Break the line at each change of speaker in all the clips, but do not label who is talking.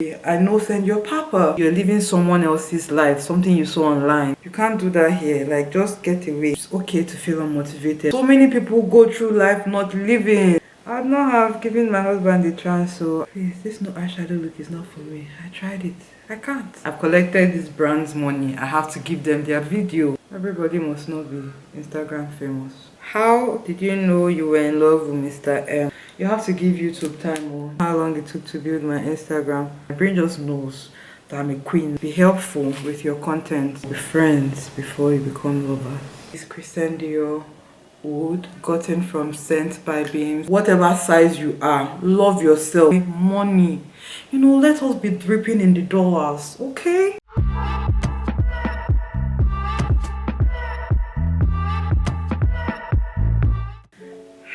I know, send your papa. You're living someone else's life, something you saw online. You can't do that here. Like, just get away. It's okay to feel unmotivated. So many people go through life not living. I'd not have given my husband a chance, so please, this no eyeshadow look is not for me. I tried it. I can't. I've collected this brand's money. I have to give them their video. Everybody must not be Instagram famous. How did you know you were in love with Mr. M? You have to give YouTube time on how long it took to build my Instagram. My brain just knows that I'm a queen. Be helpful with your content. Be friends before you become lovers. This Christian Dior wood gotten from Scent by Beams. Whatever size you are, love yourself. Make money. You know, let us be dripping in the dollars, okay?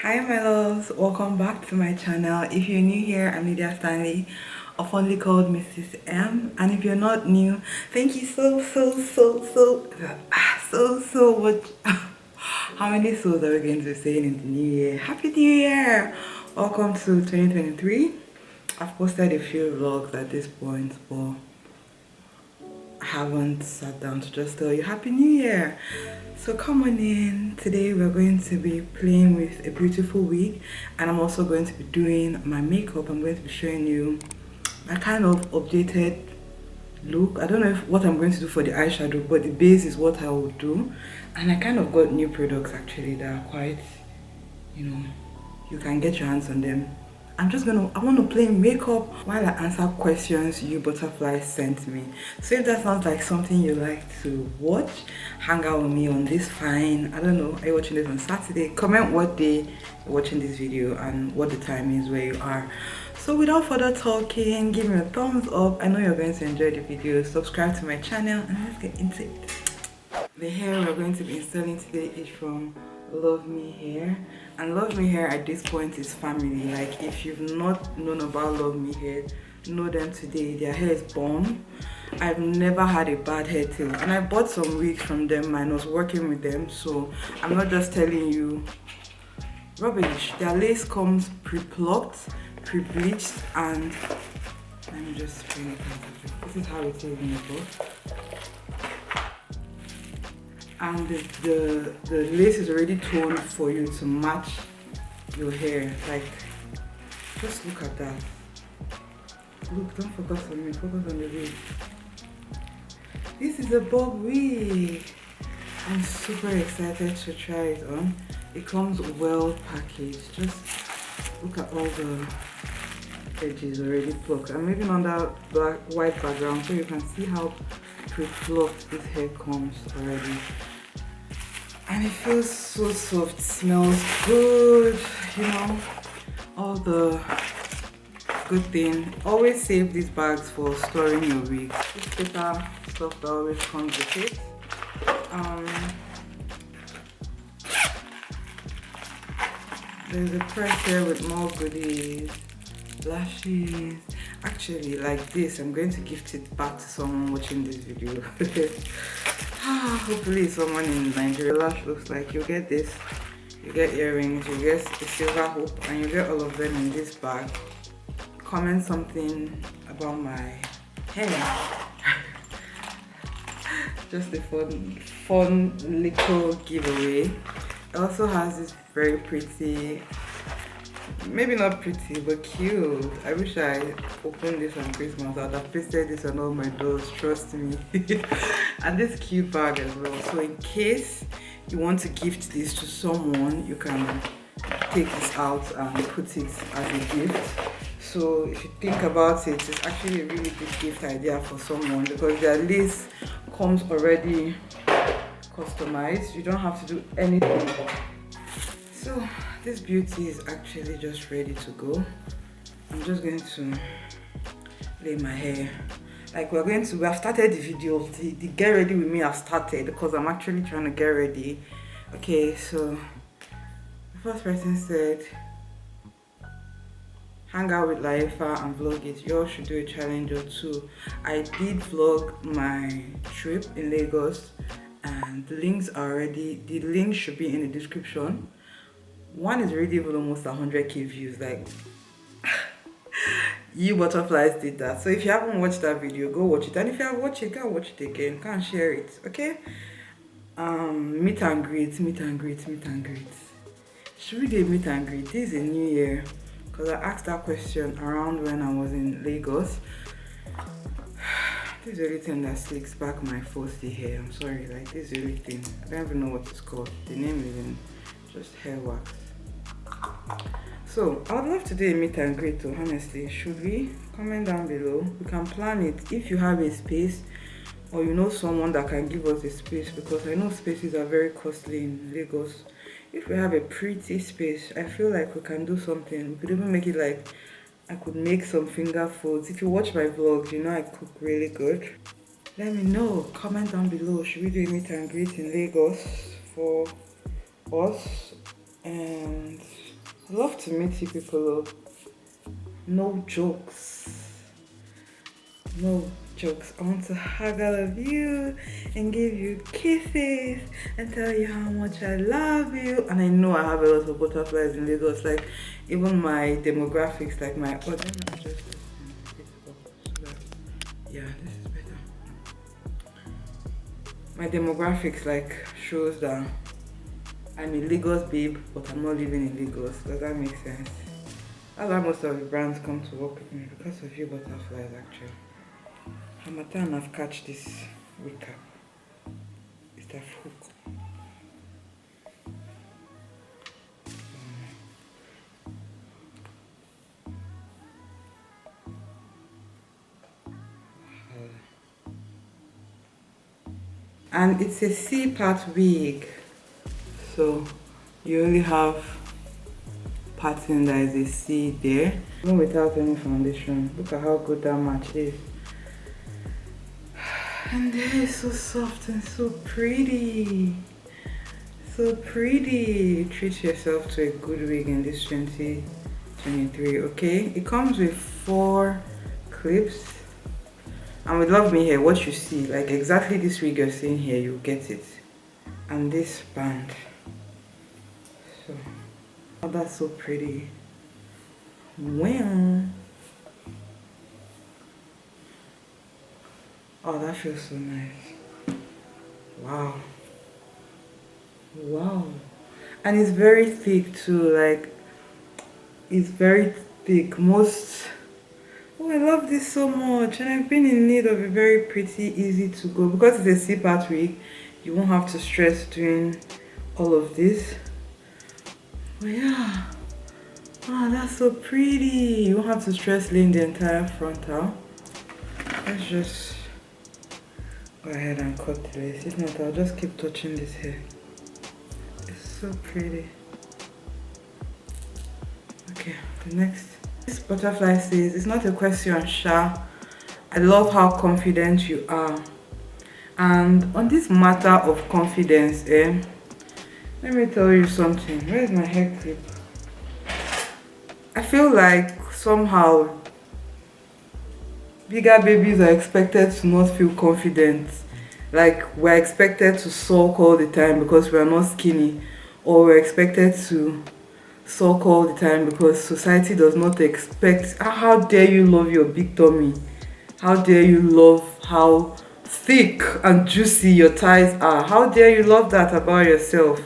Hi my loves, welcome back to my channel. If you're new here, I'm LYDIA STANLEY, fondly called Mrs. M. And if you're not new, thank you so much. How many souls are we going to be saying in the new year? Happy New Year! Welcome to 2023. I've posted a few vlogs at this point, but I haven't sat down to just tell you Happy New Year. So come on in. Today we're going to be playing with a beautiful wig, and I'm also going to be doing my makeup. I'm going to be showing you my kind of updated look. I don't know what I'm going to do for the eyeshadow, but the base is what I will do. And I kind of got new products actually that are quite, you know, you can get your hands on them. I want to play makeup while I answer questions you butterflies sent me. So if that sounds like something you like to watch, hang out with me on this fine, I don't know, are you watching this on Saturday? Comment what day you're watching this video and what the time is where you are. So without further talking, give me a thumbs up. I know you're going to enjoy the video. Subscribe to my channel and let's get into it. The hair we're going to be installing today is from Luvmehair, and Luvmehair at this point is family. Like, if you've not known about Luvmehair, know them today. Their hair is bomb. I've never had a bad hair till, and I bought some wigs from them and I was working with them, so I'm not just telling you rubbish. Their lace comes pre-plucked, pre-bleached, and let me just bring it out. This is how it is in the book. And the lace is already toned for you to match your hair. Like, just look at that. Look, don't focus on me, focus on the wig. This is a bob wig. I'm super excited to try it on. It comes well packaged. Just look at all the edges already plucked. I'm leaving on that white background so you can see how pre-plucked this hair comes already. And it feels so soft, smells good, you know, all the good thing. Always save these bags for storing your wigs. This paper stuff that always comes with it. There's a press here with more goodies, lashes. Actually, like this, I'm going to gift it back to someone watching this video. Hopefully someone in Nigeria. Lash looks like you get this, you get earrings, you get a silver hoop, and you get all of them in this bag. Comment something about my hair. Just a fun little giveaway. It also has this very pretty, maybe not pretty but cute. I wish I opened this on Christmas. I'd have pasted this on all my doors, trust me. And this cute bag as well, so in case you want to gift this to someone, you can take this out and put it as a gift. So if you think about it, it's actually a really good gift idea for someone because their lace comes already customized. You don't have to do anything. So this beauty is actually just ready to go. I'm just going to lay my hair. Like, we have started the video. The get ready with me I've started because I'm actually trying to get ready. Okay, so the first person said, hang out with Laifa and vlog it. You all should do a challenge or two. I did vlog my trip in Lagos, and the links should be in the description. One is already almost 100k views. Like, You butterflies did that. So if you haven't watched that video, go watch it. And if you have watched it, go watch it again. Can share it, okay? Meet and greet, meet and greet, meet and greet. Should we do a meet and greet? This is a new year, because I asked that question around when I was in Lagos. This is the only thing that slicks back my falsy hair. I'm sorry, like this is the only thing. I don't even know what it's called. The name is in just hair wax. So I would love to do a meet and greet too, honestly. Should we? Comment down below. We can plan it if you have a space or you know someone that can give us a space, because I know spaces are very costly in Lagos. If we have a pretty space, I feel like we can do something. We could even make it like I could make some finger folds. If you watch my vlogs, you know I cook really good. Let me know. Comment down below. Should we do a meet and greet in Lagos for us? And I love to meet you people. No jokes. No jokes. I want to hug all of you and give you kisses and tell you how much I love you. And I know I have a lot of butterflies in Lagos. Like even my demographics, like my yeah, this is better. My demographics like shows that I'm a Lagos babe, but I'm not living in Lagos. Does that make sense? That's why most of the brands come to work with me, because of you butterflies actually. Hamatan, I've catch this recap. It's a hook. And it's a C-part wig. So you only have pattern that is a C there, even without any foundation. Look at how good that match is. And the hair is so soft and so pretty. So pretty. Treat yourself to a good wig in this 2023, okay? It comes with 4 clips. And with Luvmehair, what you see, like exactly this wig you're seeing here, you get it. And this band. So, oh, that's so pretty. Well. Oh, that feels so nice. Wow. Wow. And it's very thick too, like, it's very thick. Oh, I love this so much. And I've been in need of a very pretty, easy to go. Because it's a C-part wig, you won't have to stress doing all of this. But yeah. Oh, that's so pretty. You won't have to stress laying the entire frontal. Let's just go ahead and cut this. If not, I'll just keep touching this hair. It's so pretty. Okay, the next. This butterfly says, it's not a question, Sha. I love how confident you are. And on this matter of confidence, let me tell you something. Where's my hair clip? I feel like somehow bigger babies are expected to not feel confident. Like we're expected to sulk all the time because we're not skinny, or we're expected to sulk all the time because society does not expect. How dare you love your big tummy? How dare you love how thick and juicy your thighs are? How dare you love that about yourself?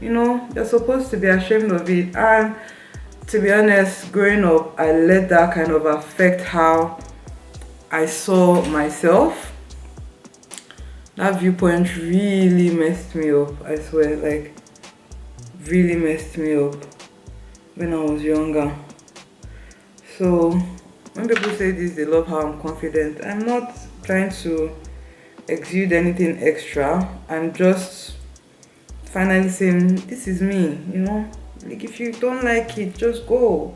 You know, you're supposed to be ashamed of it. And to be honest, growing up, I let that kind of affect how I saw myself. That viewpoint really messed me up, I swear, like really messed me up when I was younger. So when people say this, they love how I'm confident, I'm not trying to exude anything extra. I'm just finally saying, this is me, you know? Like if you don't like it, just go.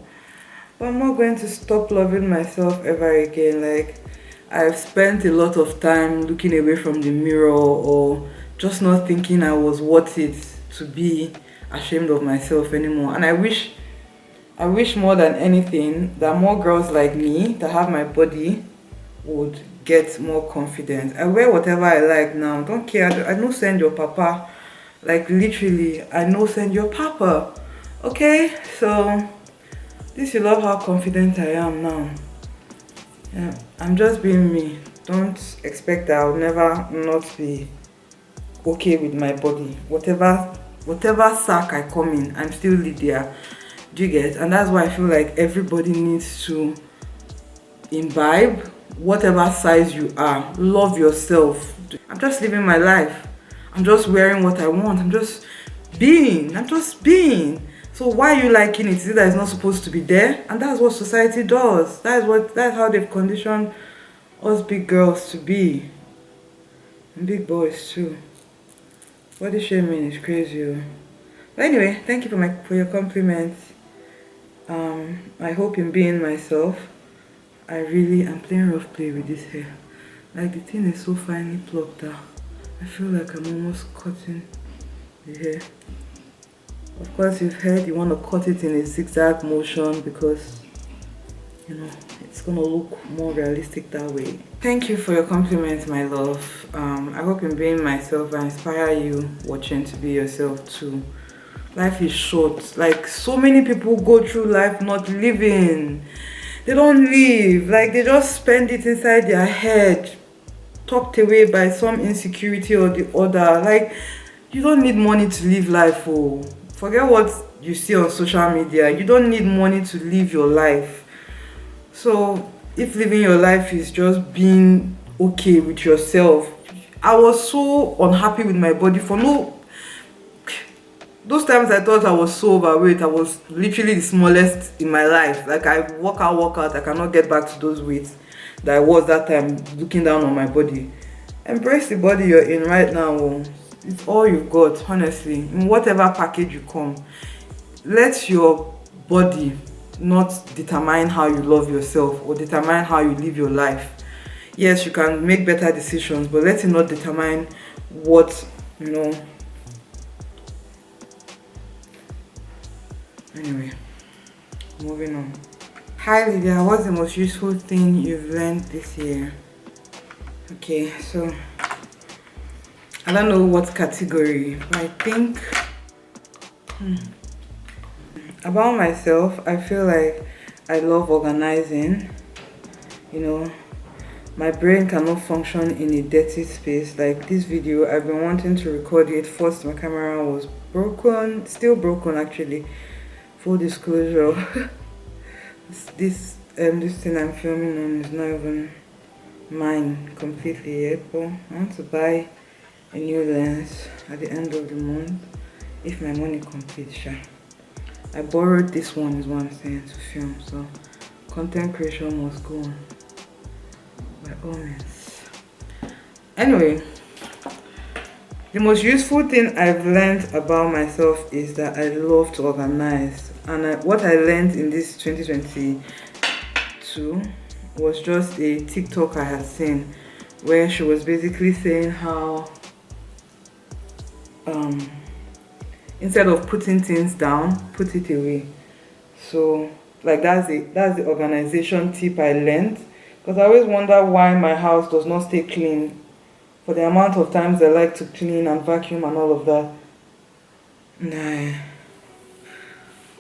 But I'm not going to stop loving myself ever again. Like I've spent a lot of time looking away from the mirror or just not thinking I was worth it to be ashamed of myself anymore. And I wish more than anything that more girls like me that have my body would get more confident. I wear whatever I like now. Don't care. I don't send your papa. Like literally, I know send your papa. Okay? So this, you love how confident I am now. Yeah, I'm just being me. Don't expect that I'll never not be okay with my body. Whatever sack I come in, I'm still Lydia. Do you get? And that's why I feel like everybody needs to imbibe whatever size you are. Love yourself. I'm just living my life. I'm just wearing what I want. I'm just being. So why are you liking it? Is it that it's not supposed to be there? And that's what society does. That's how they've conditioned us big girls to be. And big boys too. Body shaming is crazy. Oh. But anyway, thank you for your compliments. I hope in being myself. I'm playing rough play with this hair. Like the thing is so finely plucked out. I feel like I'm almost cutting the hair. Of course, you've heard you want to cut it in a zigzag motion because, you know, it's going to look more realistic that way. Thank you for your compliments, my love. I hope in being myself, I inspire you watching to be yourself too. Life is short. Like, so many people go through life not living. They don't live. Like, they just spend it inside their head, tucked away by some insecurity or the other. Like, you don't need money to live life. Oh, forget what you see on social media. You don't need money to live your life. So if living your life is just being okay with yourself, I was so unhappy with my body for those times I thought I was so overweight. I was literally the smallest in my life. Like, I work out, I cannot get back to those weights that I was that time, looking down on my body. Embrace the body you're in right now. Oh. It's all you've got, honestly. In whatever package you come, let your body not determine how you love yourself or determine how you live your life. Yes, you can make better decisions, but let it not determine what, you know. Anyway, moving on. Hi Lydia, what's the most useful thing you've learned this year? Okay, so I don't know what category, but I think about myself, I feel like I love organizing. You know, my brain cannot function in a dirty space. Like this video, I've been wanting to record it. First, my camera was broken, still broken actually. Full disclosure, this thing I'm filming on is not even mine completely yet, but I want to buy a new lens at the end of the month if my money completes. Sure. I borrowed this one is what I'm saying to film, so content creation must go on by all means. Anyway, the most useful thing I've learned about myself is that I love to organize. And what I learned in this 2022 was just a TikTok I had seen where she was basically saying how instead of putting things down, put it away. So like that's the organization tip I learned, because I always wonder why my house does not stay clean for the amount of times I like to clean and vacuum and all of that. Nah,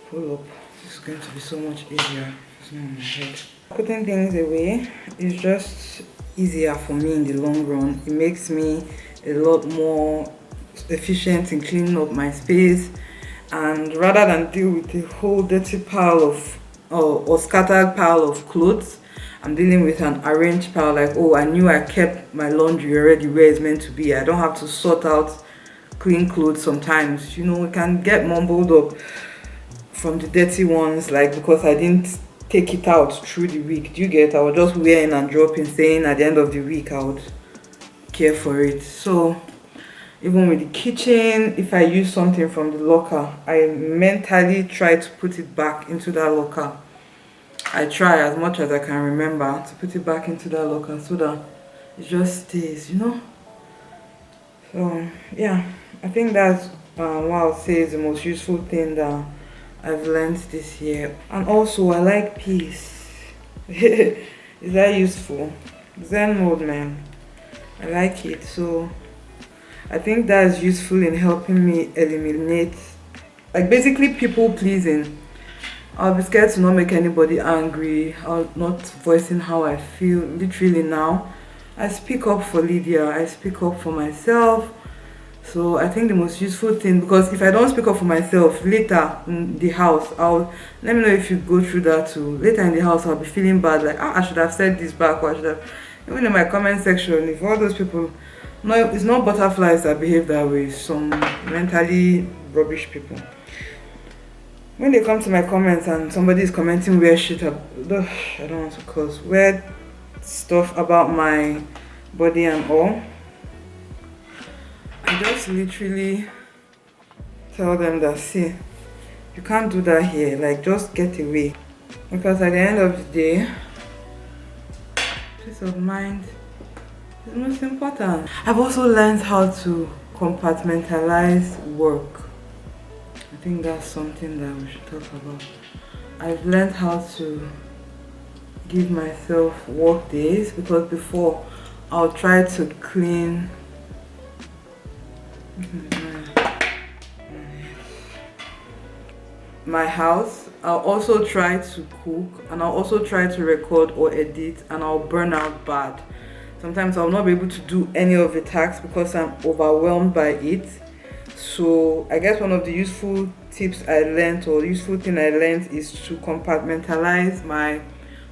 pull up. This is going to be so much easier. It's not on my head. Putting things away is just easier for me in the long run. It makes me a lot more efficient in cleaning up my space, and rather than deal with a whole dirty pile of or scattered pile of clothes, I'm dealing with an arranged pile. Like, oh, I knew I kept my laundry already where it's meant to be. I don't have to sort out clean clothes sometimes. You know, it can get mumbled up from the dirty ones, like because I didn't take it out through the week. Do you get? I was just wearing and dropping, saying at the end of the week I would care for it. So even with the kitchen, if I use something from the locker, I mentally try to put it back into that locker. I try as much as I can remember to put it back into that locker so that it just stays, you know. So yeah, I think that's what I'll say is the most useful thing that I've learned this year. And also, I like peace. Is that useful? Zen mode, man. I like it. So I think that's useful in helping me eliminate, like, basically people pleasing. I'll be scared to not make anybody angry. I'll not voicing how I feel. Literally now, I speak up for Lydia. I speak up for myself. So I think the most useful thing, because if I don't speak up for myself later in the house, I'll let me know if you go through that too. Later in the house, I'll be feeling bad, like I should have said this back, or I should have. Even in my comment section, if all those people, no, it's not butterflies that behave that way. Some mentally rubbish people. When they come to my comments and somebody is commenting weird shit, I don't want to curse, weird stuff about my body and all, I just literally tell them that, see, you can't do that here, like just get away. Because at the end of the day, peace of mind is most important. I've also learned how to compartmentalize work. I think that's something that we should talk about. I've learned how to give myself work days, because before I'll try to clean my house, I'll also try to cook, and I'll also try to record or edit, and I'll burn out bad. Sometimes I'll not be able to do any of the tasks because I'm overwhelmed by it. So I guess one of the useful tips I learned, or useful thing I learned, is to compartmentalize my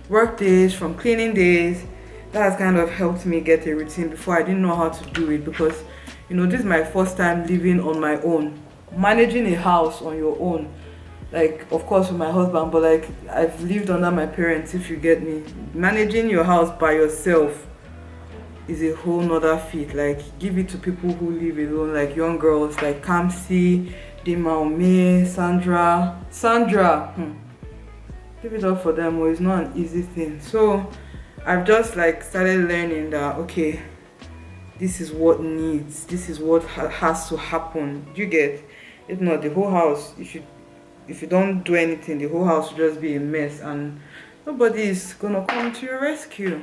work days from cleaning days. That has kind of helped me get a routine. Before, I didn't know how to do it, because you know, this is my first time living on my own, managing a house on your own. Like, of course with my husband, but like I've lived under my parents, if you get me. Managing your house by yourself is a whole nother feat. Like, give it to people who live alone, like young girls like Kamsi, Dimaume, Sandra. Give it up for them. Well, it's not an easy thing. So I've just like started learning that, okay, this is what needs, this is what has to happen. You get? If not, the whole house, if you don't do anything, the whole house will just be a mess, and nobody is gonna come to your rescue.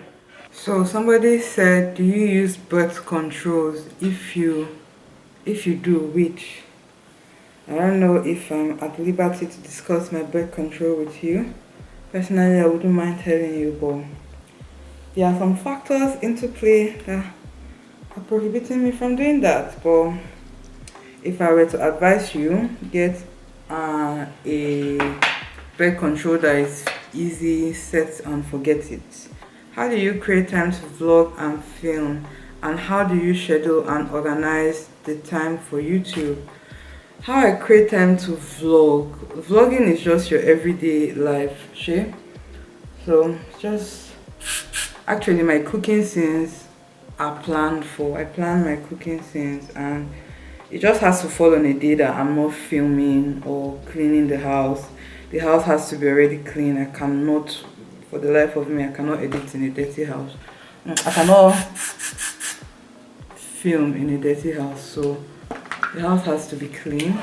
So somebody said, do you use birth controls? If you do, which? I don't know if I'm at liberty to discuss my birth control with you. Personally, I wouldn't mind telling you, but there are some factors into play that are prohibiting me from doing that. But if I were to advise you, get a birth control that is easy, set and forget it. How do you create time to vlog and film, and how do you schedule and organize the time for YouTube? How I create time to vlog. Vlogging is just your everyday life, shey. So just actually my cooking scenes are planned for. I plan my cooking scenes, and it just has to fall on a day that I'm not filming or cleaning the house. The house has to be already clean. I cannot, for the life of me, I cannot edit in a dirty house. I cannot film in a dirty house, so the house has to be clean.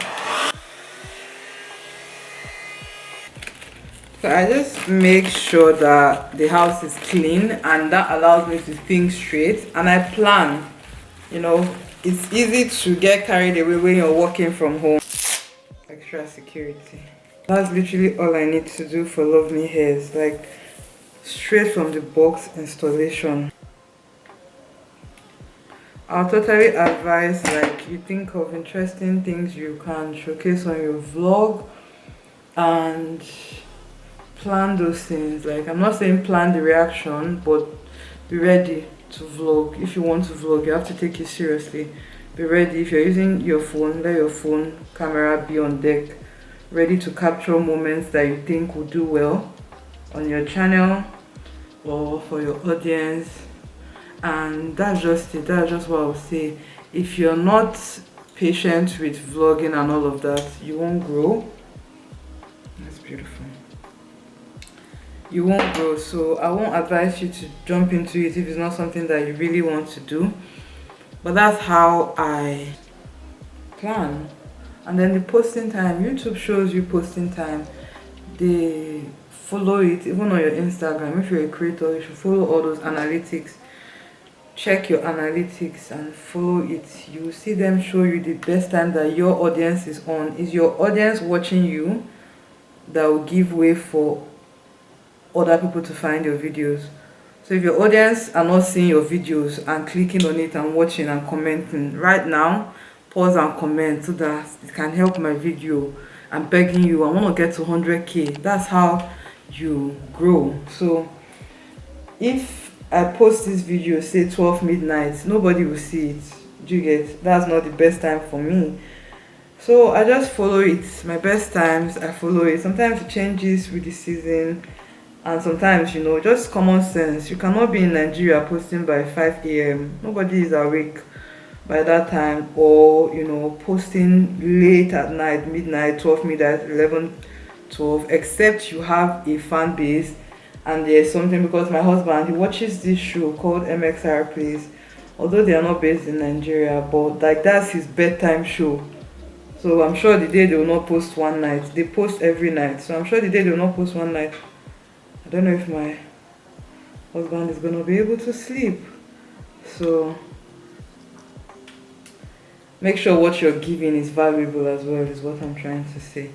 So I just make sure that the house is clean, and that allows me to think straight, and I plan. You know, it's easy to get carried away when you're working from home. Extra security. That's literally all I need to do for Luvmehair. It's like straight from the box installation. I'll totally advise, like, you think of interesting things you can showcase on your vlog, and plan those things. Like, I'm not saying plan the reaction, but be ready to vlog. If you want to vlog, you have to take it seriously. Be ready. If you're using your phone, let your phone camera be on deck, ready to capture moments that you think will do well on your channel or for your audience. And that's just it. That's just what I would say. If you're not patient with vlogging and all of that, you won't grow. That's beautiful. You won't grow. So I won't advise you to jump into it if it's not something that you really want to do. But that's how I plan. And then the posting time, YouTube shows you posting time. They follow it even on your Instagram. If you're a creator, you should follow all those analytics. Check your analytics and follow it. You will see them show you the best time that your audience is on. Is your audience watching you that will give way for other people to find your videos. So if your audience are not seeing your videos and clicking on it and watching and commenting right now, pause and comment so that it can help my video. I'm begging you, I want to get to 100k. That's how you grow. So if I post this video say 12 midnight, nobody will see it. Do you get? That's not the best time for me. So I just follow it. My best times, I follow it. Sometimes it changes with the season, and sometimes, you know, just common sense. You cannot be in Nigeria posting by 5 a.m. Nobody is awake by that time, or, you know, posting late at night, midnight, 12 midnight, 11, 12, except you have a fan base. And there's something, because my husband, he watches this show called MXR Plays, although they are not based in Nigeria, but like that's his bedtime show. So I'm sure the day they will not post one night, they post every night. So I'm sure the day they will not post one night, I don't know if my husband is gonna be able to sleep. So make sure what you're giving is valuable as well, is what I'm trying to say.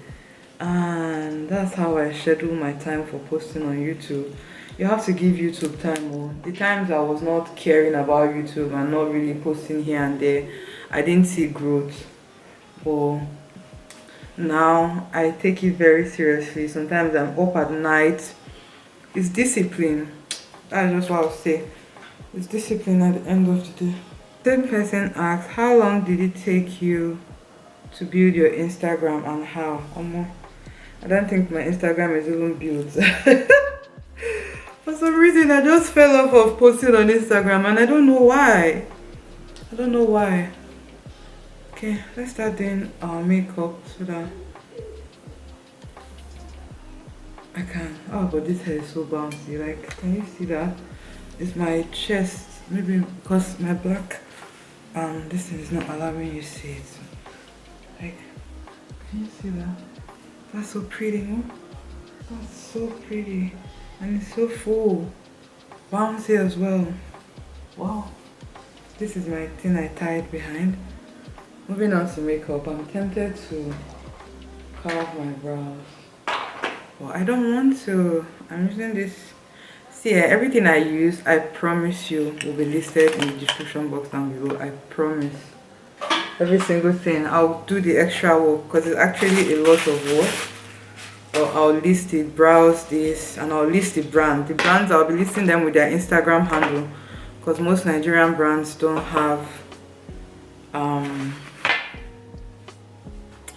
And that's how I schedule my time for posting on YouTube. You have to give YouTube time. Or the times I was not caring about YouTube and not really posting here and there, I didn't see growth. But now I take it very seriously. Sometimes I'm up at night. It's discipline. That's just what I'll say. It's discipline at the end of the day. Same person asks, how long did it take you to build your Instagram and how? I don't think my Instagram is even built. For some reason, I just fell off of posting on Instagram and I don't know why. I don't know why. Okay, let's start doing our makeup so that I can. Oh, but this hair is so bouncy. Like, can you see that? It's my chest. Maybe because my black this thing is not allowing you to see it. Like, can you see that? That's so pretty, no? That's so pretty. And it's so full. Bouncy as well. Wow. This is my thing I tied behind. Moving on to makeup, I'm tempted to carve my brows. Well, I don't want to. I'm using this. See, everything I use, I promise you, will be listed in the description box down below. I promise. Every single thing. I'll do the extra work because it's actually a lot of work. Or I'll list it, browse this, and I'll list the brand. The brands, I'll be listing them with their Instagram handle because most Nigerian brands don't have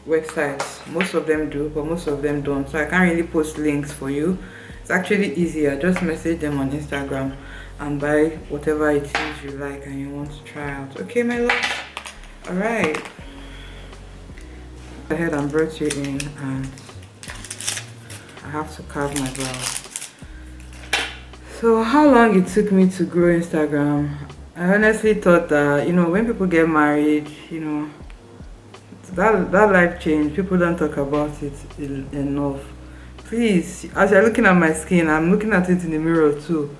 websites. Most of them do, but most of them don't. So I can't really post links for you. It's actually easier. Just message them on Instagram and buy whatever it is you like and you want to try out. Okay, my love? Alright. Go ahead and brush you in, and I have to carve my brows. So how long it took me to grow Instagram? I honestly thought that, you know, when people get married, you know, that life change, people don't talk about it enough. Please, as you're looking at my skin, I'm looking at it in the mirror too.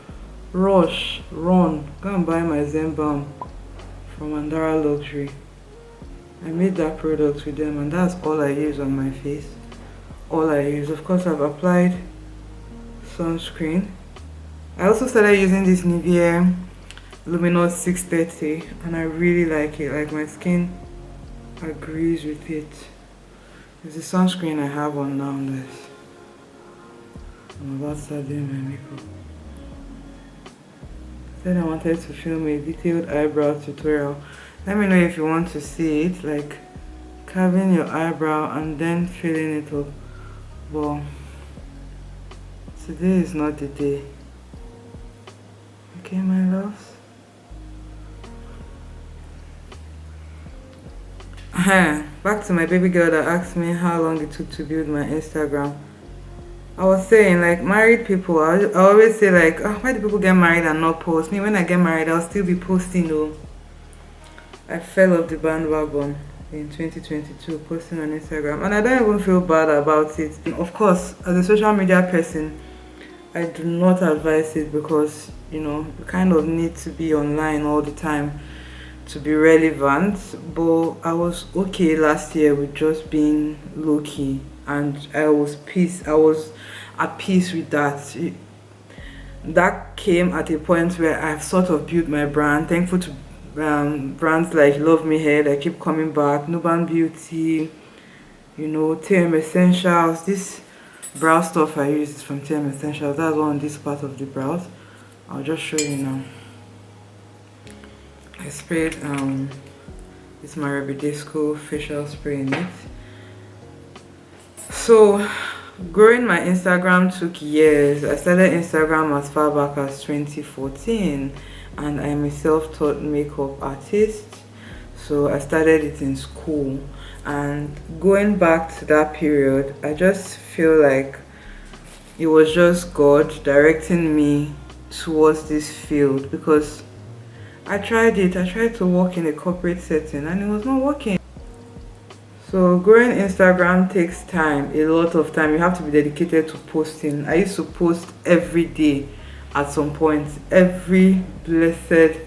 Rush, run, go and buy my Zen Balm from Mandara Luxury. I made that product with them and that's all I use on my face. All I use. Of course, I've applied sunscreen. I also started using this Nivea Luminous 630 and I really like it. Like, my skin agrees with it. It's the sunscreen I have on now, guys. I'm about to start doing my makeup. Said I wanted to film a detailed eyebrow tutorial. Let me know if you want to see it, like carving your eyebrow and then filling it up. But today is not the day. Okay, my loves. Back to my baby girl that asked me how long it took to build my Instagram. I was saying, like, married people, I always say, like, oh, why do people get married and not post? Me, when I get married, I'll still be posting though. I fell off the bandwagon in 2022 posting on Instagram and I don't even feel bad about it. Of course, as a social media person, I do not advise it because, you know, you kind of need to be online all the time to be relevant. But I was okay last year with just being low-key. and I was at peace with that. That came at a point where I've sort of built my brand. Thankful to brands like Luvmehair that keep coming back, Nubanbeauty, you know, tame essentials. This brow stuff I use is from tame essentials. That's on this part of the brows. I'll just show you now. I sprayed it's my Rebidisco facial spray in it. So growing my Instagram took years. I started Instagram as far back as 2014, and I'm a self-taught makeup artist. So I started it in school, and going back to that period, I just feel like it was just God directing me towards this field, because I tried to work in a corporate setting and it was not working. So growing Instagram takes time, a lot of time. You have to be dedicated to posting. I used to post every day at some point, every blessed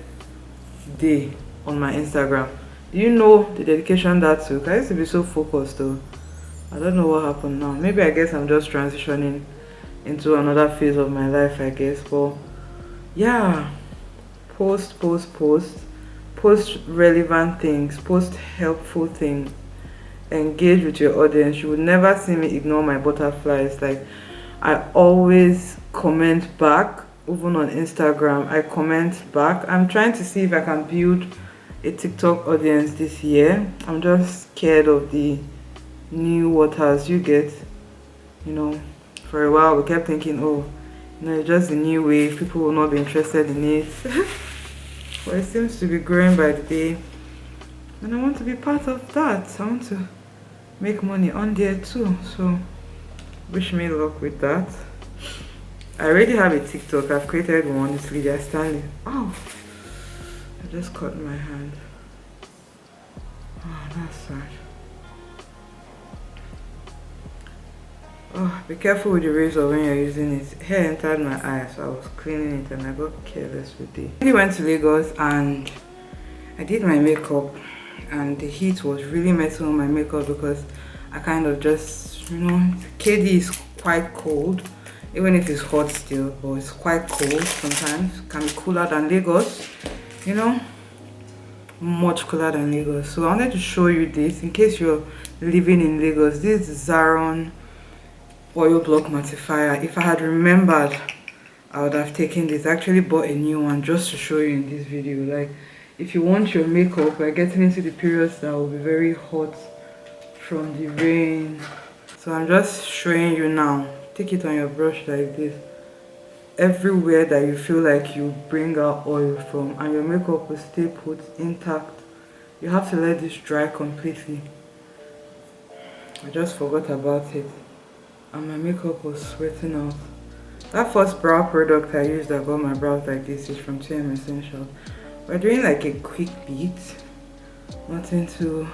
day on my Instagram. Do you know the dedication that took? I used to be so focused though. I don't know what happened now. Maybe I guess I'm just transitioning into another phase of my life, I guess. But yeah, post relevant things, post helpful things, engage with your audience. You would never see me ignore my butterflies. Like, I always comment back. Even on Instagram, I comment back. I'm trying to see if I can build a TikTok audience this year. I'm just scared of the new waters, you get. You know, for a while we kept thinking, oh, you know, it's just a new wave, people will not be interested in it. But it seems to be growing by the day, and I want to be part of that. I want to make money on there too, so wish me luck with that. I already have a TikTok. I've created one. It's LYDIA STANLEY. Oh, I just cut my hand. Oh, that's sad. Oh, be careful with the razor when you're using it. Hair entered my eye, so I was cleaning it and I got careless with it. I went to Lagos and I did my makeup, and the heat was really messing with my makeup because I kind of just, you know, KD is quite cold, even if it's hot still, but it's quite cold sometimes. It can be cooler than Lagos, you know, much cooler than Lagos. So I wanted to show you this in case you're living in Lagos. This is Zaron oil block mattifier. If I had remembered, I would have taken this. I actually bought a new one just to show you in this video. Like, if you want your makeup, we're getting into the periods that will be very hot from the rain. So I'm just showing you now. Take it on your brush like this. Everywhere that you feel like you bring out oil from, and your makeup will stay put intact, you have to let this dry completely. I just forgot about it, and my makeup was sweating out. That first brow product I used that got my brows like this is from Tame Essentials. We're doing like a quick beat, nothing too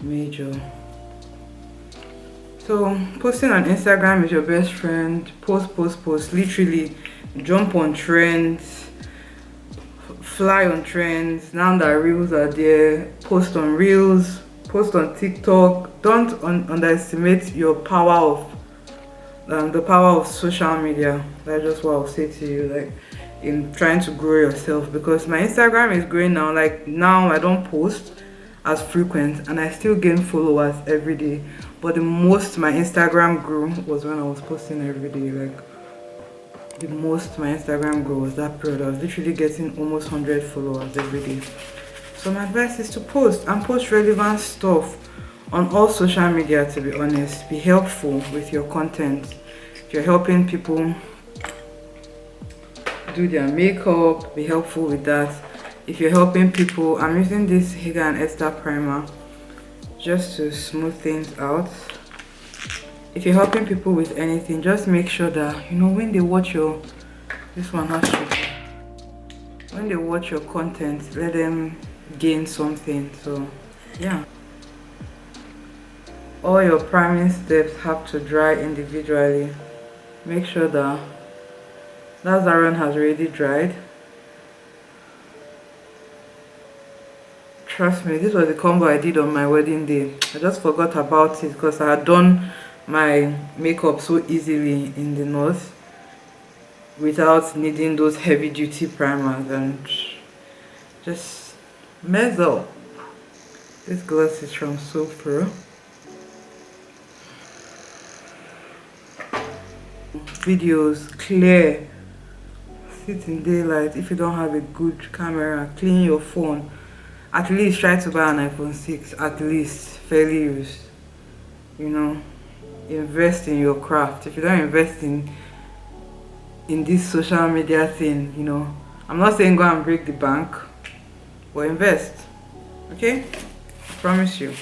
major. So posting on Instagram is your best friend. Post. Literally jump on trends, fly on trends. Now that reels are there, post on reels, post on TikTok. Don't underestimate your power of the power of social media. That's just what I'll say to you, like, in trying to grow yourself, because my Instagram is growing now. Like, now I don't post as frequent and I still gain followers every day, but the most my Instagram grew was when I was posting every day. Like, the most my Instagram grew was that period. I was literally getting almost 100 followers every day. So my advice is to post, and post relevant stuff on all social media. To be honest, be helpful with your content. If you're helping people do their makeup, be helpful with that. If you're helping people, I'm using this Hegai&Esther Primer just to smooth things out. If you're helping people with anything, just make sure that, you know, when they watch your, this one has to, when they watch your content, let them gain something. So yeah, all your priming steps have to dry individually. Make sure that Zaron has already dried. Trust me, this was the combo I did on my wedding day. I just forgot about it because I had done my makeup so easily in the north without needing those heavy duty primers and just mess up. This gloss is from So Pro. Videos clear, sit in daylight. If you don't have a good camera, clean your phone. At least try to buy an iPhone 6, at least fairly used. You know, invest in your craft. If you don't invest in this social media thing, you know, I'm not saying go and break the bank, but invest. Okay, I promise you,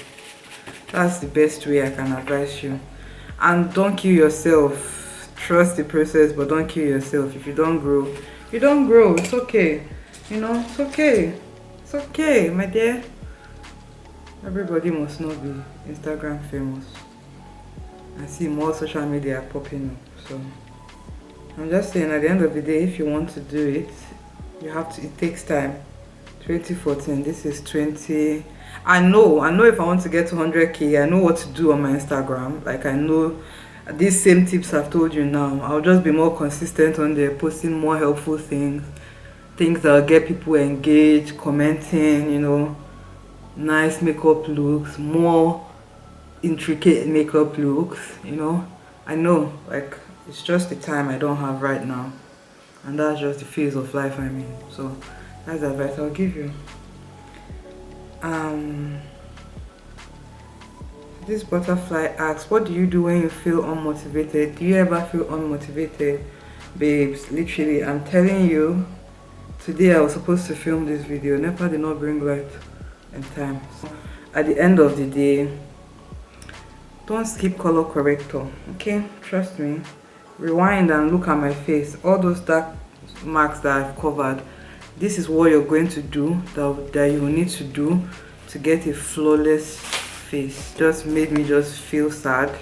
that's the best way I can advise you. And don't kill yourself. Trust the process, but don't kill yourself. If you don't grow, you don't grow. It's okay, you know, it's okay. It's okay, my dear. Everybody must not be Instagram famous. I see more social media popping up, so I'm just saying, at the end of the day, if you want to do it, you have to. It takes time. 2014. This is 20. I know if I want to get to 100k, I know what to do on my Instagram. Like, I know these same tips I've told you now. I'll just be more consistent on there, posting more helpful things that'll get people engaged, commenting, you know, nice makeup looks, more intricate makeup looks, you know. I know, like, it's just the time I don't have right now, and that's just the phase of life I'm in. So that's the advice I'll give you. This butterfly asks, what do you do when you feel unmotivated? Do you ever feel unmotivated? Babes, literally, I'm telling you, today I was supposed to film this video. NEPA did not bring light in time. So at the end of the day, don't skip color corrector, okay? Trust me. Rewind and look at my face. All those dark marks that I've covered, this is what you're going to do, that you need to do to get a flawless face. Just made me just feel sad.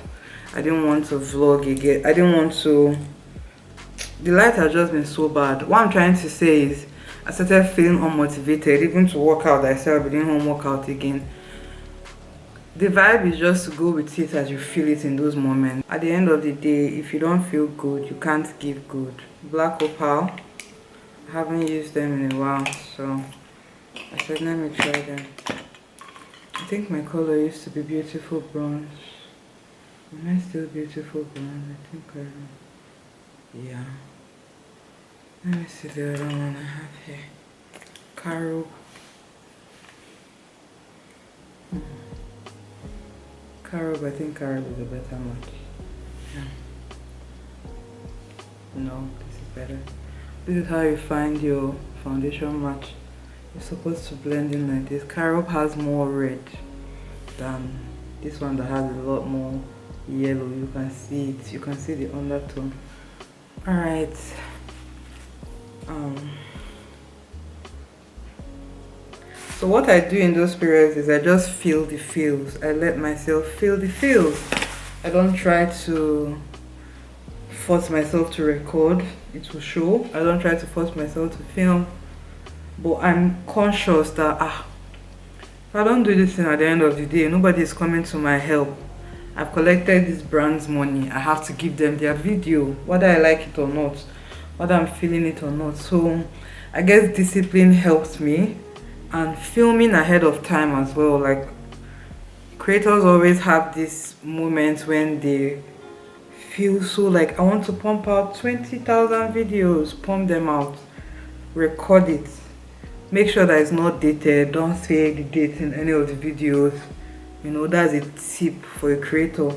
I didn't want to vlog again. I didn't want to. The light has just been so bad. What I'm trying to say is, I started feeling unmotivated, even to work out. I started doing home workout again. The vibe is just to go with it as you feel it in those moments. At the end of the day, if you don't feel good, you can't give good. Black Opal, I haven't used them in a while, so I said let me try them. I think my color used to be beautiful bronze. Am I still beautiful bronze? I think I am. Yeah. Let me see the other one I have here. Carob. Carob, I think Carob is a better match. Yeah. No, this is better. This is how you find your foundation match. You're supposed to blend in like this. Carob has more red than this one that has a lot more yellow. You can see it. You can see the undertone. Alright. So what I do in those periods is I just feel the feels. I let myself feel the feels. I don't try to force myself to record. It will show. I don't try to force myself to film. But I'm conscious that if I don't do this thing at the end of the day, nobody is coming to my help. I've collected this brand's money. I have to give them their video, whether I like it or not, whether I'm feeling it or not. So I guess discipline helps me, and filming ahead of time as well. Like, creators always have this moment when they feel so like, I want to pump out 20,000 videos, pump them out, record it, make sure that it's not dated. Don't say the date in any of the videos. You know, that's a tip for a creator.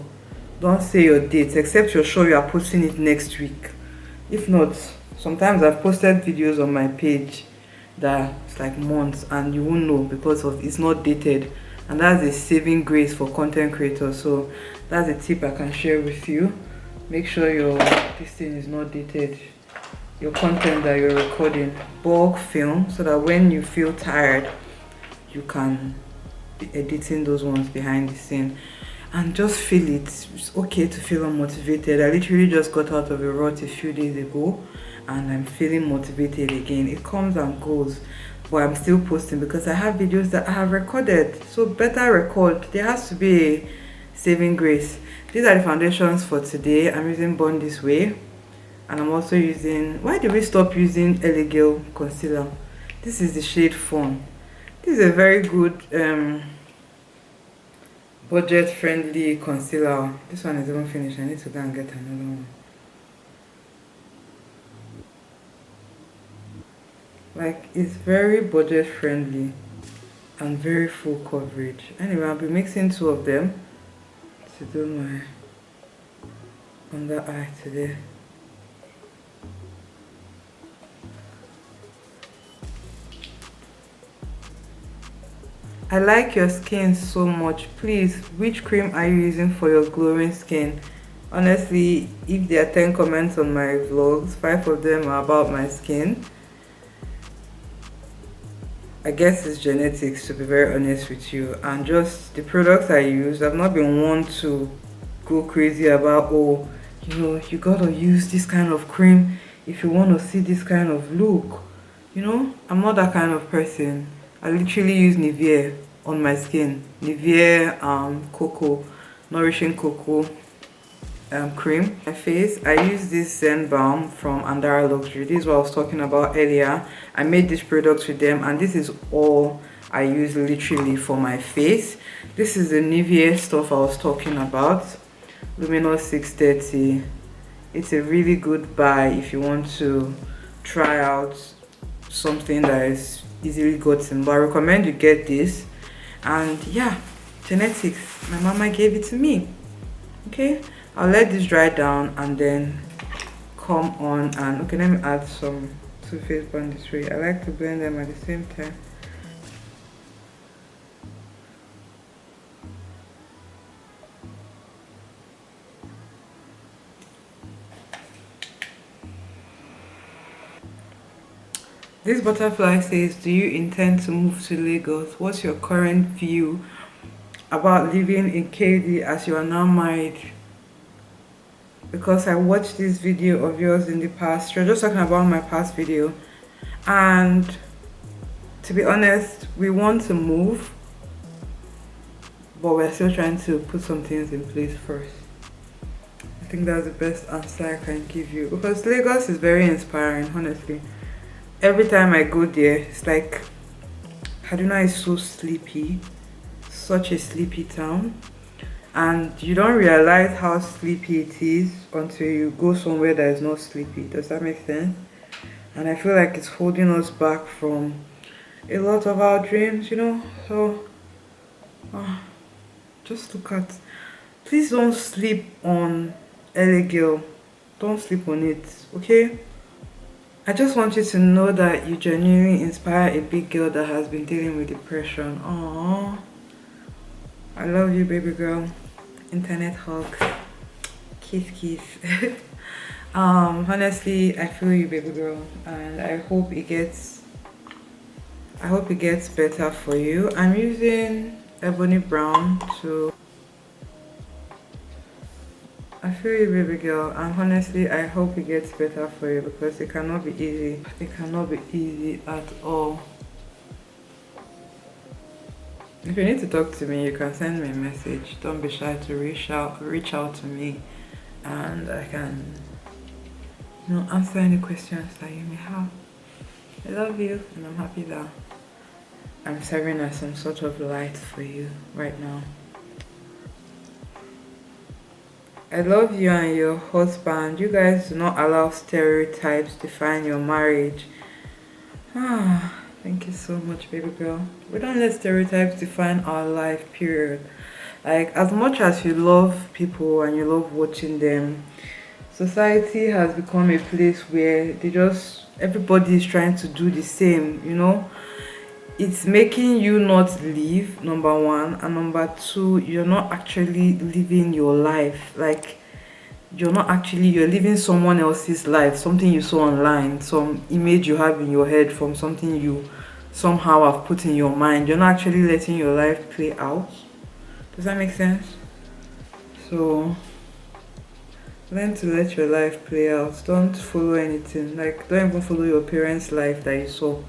Don't say your dates except you're sure you are posting it next week. If not, sometimes I've posted videos on my page that it's like months and you won't know because of it's not dated, and that's a saving grace for content creators. So that's a tip I can share with you. Make sure this thing is not dated, your content that you're recording. Bulk film, so that when you feel tired, you can be editing those ones behind the scene. And just feel it. It's okay to feel unmotivated. I literally just got out of a rut a few days ago, and I'm feeling motivated again. It comes and goes, but I'm still posting because I have videos that I have recorded. So better record. There has to be a saving grace. These are the foundations for today. I'm using Born This Way, and I'm also using, why did we stop using LA concealer? This is the shade Fawn. This is a very good budget friendly concealer. This one is even finished. I need to go and get another one. Like, it's very budget friendly and very full coverage. Anyway, I'll be mixing two of them to do my under eye today. I like your skin so much. Please, which cream are you using for your glowing skin? Honestly, if there are 10 comments on my vlogs, 5 of them are about my skin. I guess it's genetics, to be very honest with you, and just the products I use. I've not been one to go crazy about, oh, you know, you gotta use this kind of cream if you want to see this kind of look. You know, I'm not that kind of person. I literally use Nivea on my skin. Nivea cocoa, nourishing cocoa cream. My face, I use this Zen Balm from Andara Luxury. This is what I was talking about earlier. I made this product with them, and this is all I use literally for my face. This is the Nivea stuff I was talking about, Luminous 630. It's a really good buy if you want to try out something that is easily gotten, but I recommend you get this. And yeah, genetics, my mama gave it to me. Okay, I'll let this dry down and then come on and, okay, let me add some Too Faced Born This Way. I like to blend them at the same time. This butterfly says, do you intend to move to Lagos? What's your current view about living in KD as you are now married? Because I watched this video of yours in the past. You're just talking about my past video. And to be honest, we want to move, but we're still trying to put some things in place first. I think that's the best answer I can give you. Because Lagos is very inspiring, honestly. Every time I go there, it's like Kaduna is so sleepy, such a sleepy town, and you don't realize how sleepy it is until you go somewhere that is not sleepy. Does that make sense? And I feel like it's holding us back from a lot of our dreams, you know. So just look at, please don't sleep on LA Girl. Don't sleep on it, okay? I just want you to know that you genuinely inspire a big girl that has been dealing with depression. Aww. I love you, baby girl. Internet hug. Kiss, kiss. Honestly, I feel you, baby girl. And I hope it gets better for you. I'm using Ebony Brown to... I feel you, baby girl, and honestly I hope it gets better for you, because it cannot be easy. It cannot be easy at all. If you need to talk to me, you can send me a message. Don't be shy to reach out to me, and I can, you know, answer any questions that you may have. I love you, and I'm happy that I'm serving as some sort of light for you right now. I love you and your husband. You guys do not allow stereotypes define your marriage. Thank you so much, baby girl. We don't let stereotypes define our life, period. Like, as much as you love people and you love watching them, society has become a place where everybody is trying to do the same, you know. It's making you not live, number one, and number two, you're not actually living your life. Like, you're living someone else's life, something you saw online, some image you have in your head from something you somehow have put in your mind. You're not actually letting your life play out. Does that make sense? So Learn to let your life play out. Don't follow anything. Like, don't even follow your parents' life that you saw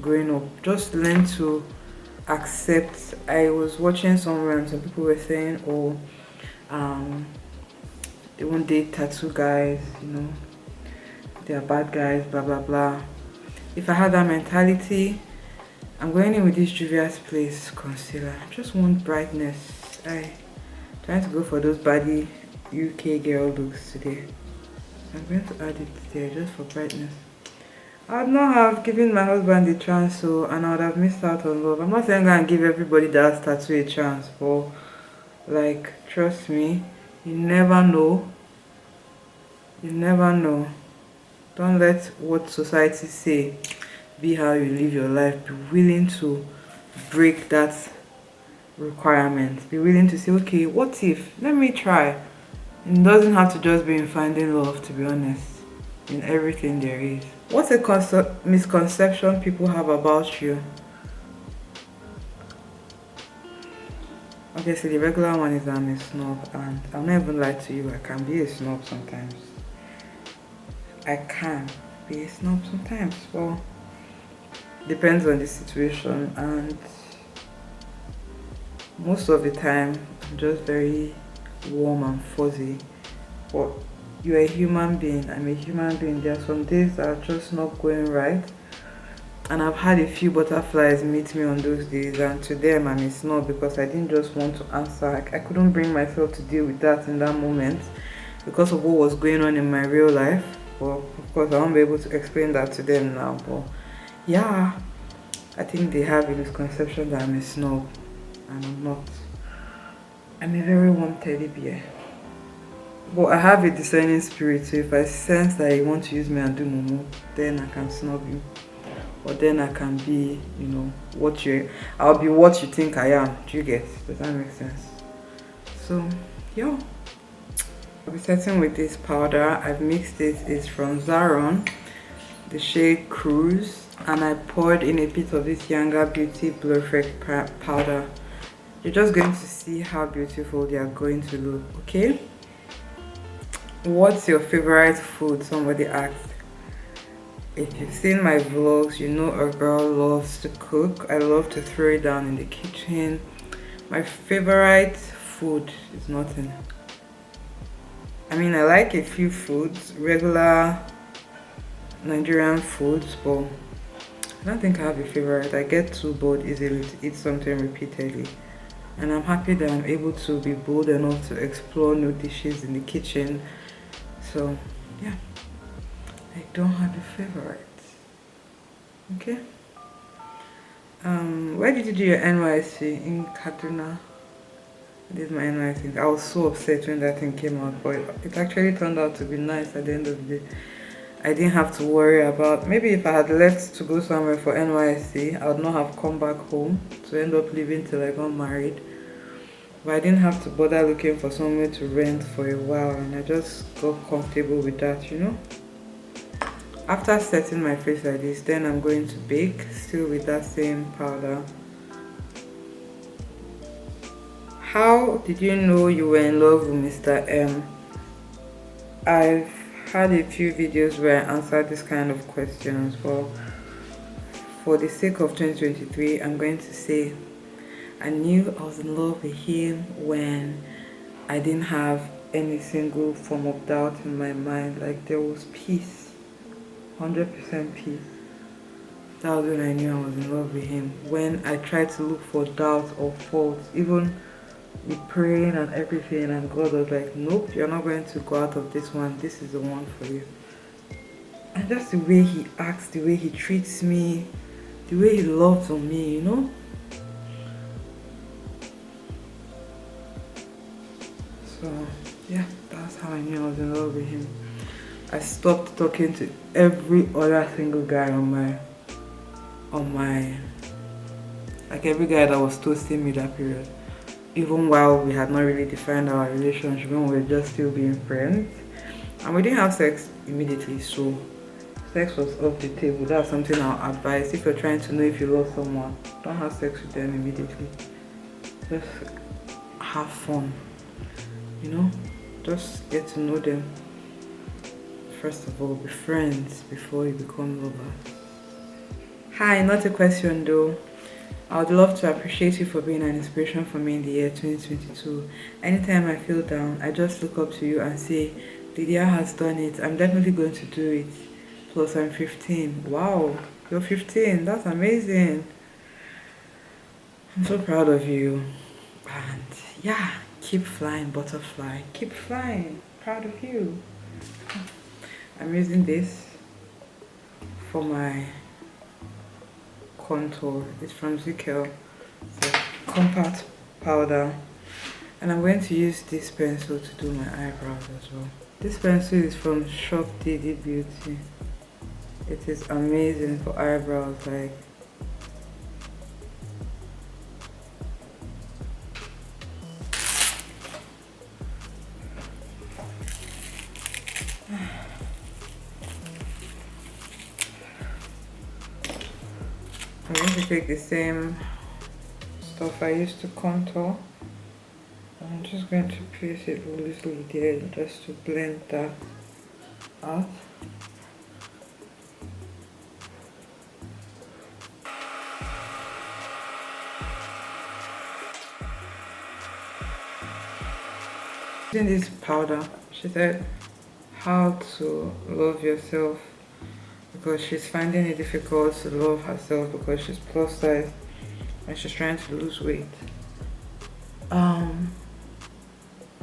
growing up. Just learn to accept. I was watching somewhere and some people were saying, oh, they won't date tattoo guys, you know, they are bad guys, blah blah blah. If I had that mentality, I'm going in with this Juvia's Place concealer. I just want brightness. I trying to go for those body UK girl looks today. So I'm going to add it there just for brightness. I would not have given my husband a chance, so, and I would have missed out on love. I'm not saying I'm going to give everybody that tattoo a chance, but like, trust me, you never know. You never know. Don't let what society say be how you live your life. Be willing to break that requirement. Be willing to say, okay, what if? Let me try. It doesn't have to just be in finding love, to be honest. In everything there is. What's a misconception people have about you? Obviously, the regular one is I'm a snob, and I'll not even lie to you, I can be a snob sometimes. I can be a snob sometimes. Well, depends on the situation, and most of the time I'm just very warm and fuzzy. But you're a human being, I'm a human being. There are some days that are just not going right, and I've had a few butterflies meet me on those days, and to them I'm a snob because I didn't just want to answer. I couldn't bring myself to deal with that in that moment because of what was going on in my real life. Well, of course I won't be able to explain that to them now, but yeah, I think they have a misconception that I'm a snob, and I'm not. I'm a very warm teddy bear. But I have a discerning spirit, so if I sense that you want to use me and do mumu, then I can snub you. Or then I can be, you know, I'll be what you think I am. Do you get? Does that make sense? So, yeah. I'll be starting with this powder. I've mixed it. It's from Zaron, the shade Cruise. And I poured in a bit of this Younger Beauty Blur Effect powder. You're just going to see how beautiful they are going to look, okay? What's your favorite food? Somebody asked. If you've seen my vlogs, you know a girl loves to cook. I love to throw it down in the kitchen. My favorite food is nothing. I mean, I like a few foods, regular Nigerian foods, but I don't think I have a favorite. I get too bored easily to eat something repeatedly. And I'm happy that I'm able to be bold enough to explore new dishes in the kitchen. So, yeah. I don't have a favorite. Okay. Where did you do your NYC? In Kaduna. I did my NYC. I was so upset when that thing came out, but it actually turned out to be nice at the end of the day. I didn't have to worry about, maybe if I had left to go somewhere for NYC, I would not have come back home to end up living till I got married. But I didn't have to bother looking for somewhere to rent for a while, and I just got comfortable with that, you know. After setting my face like this, then I'm going to bake, still with that same powder. How did you know you were in love with Mr. M? I've had a few videos where I answered this kind of questions, but for the sake of 2023, I'm going to say I knew I was in love with him when I didn't have any single form of doubt in my mind. Like, there was peace. 100% peace. That was when I knew I was in love with him. When I tried to look for doubt or faults, even with praying and everything, and God was like, nope, you're not going to go out of this one. This is the one for you. And just the way he acts, the way he treats me, the way he loves on me, you know? So, yeah, that's how I knew I was in love with him. I stopped talking to every other single guy on my, like every guy that was toasting me that period. Even while we had not really defined our relationship, when we were just still being friends. And we didn't have sex immediately, so sex was off the table. That's something I'll advise. If you're trying to know if you love someone, don't have sex with them immediately. Just have fun, you know? Just get to know them. first of all be friends before you become lovers. Hi, not a question though. I would love to appreciate you for being an inspiration for me in the year 2022. Anytime I feel down, I just look up to you and say, Lydia has done it. I'm definitely going to do it. Plus, I'm 15. Wow, you're 15. That's amazing. I'm so proud of you. And yeah, keep flying, butterfly. Keep flying. Proud of you. I'm using this for my contour. It's from Zaron. It's a compact powder. And I'm going to use this pencil to do my eyebrows as well. This pencil is from Shop DD Beauty. It is amazing for eyebrows, like I'm going to take the same stuff I used to contour. I'm just going to place it loosely there just to blend that out. Using this powder, she said how to love yourself, because she's finding it difficult to love herself because she's plus size and she's trying to lose weight.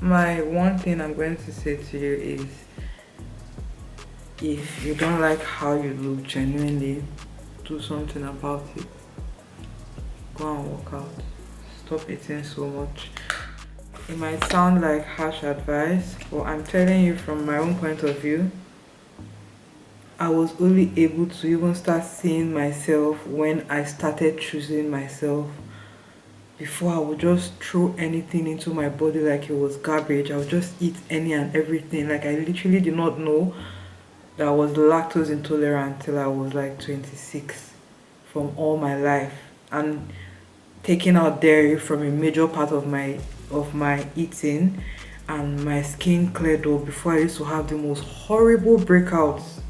My one thing I'm going to say to you is, if you don't like how you look genuinely, do something about it. Go and work out. Stop eating so much. It might sound like harsh advice, but I'm telling you from my own point of view, I was only able to even start seeing myself when I started choosing myself. Before, I would just throw anything into my body like it was garbage. I would just eat any and everything. Like, I literally did not know that I was lactose intolerant till I was like 26 from all my life. And taking out dairy from a major part of my eating, and my skin cleared up. Before, I used to have the most horrible breakouts.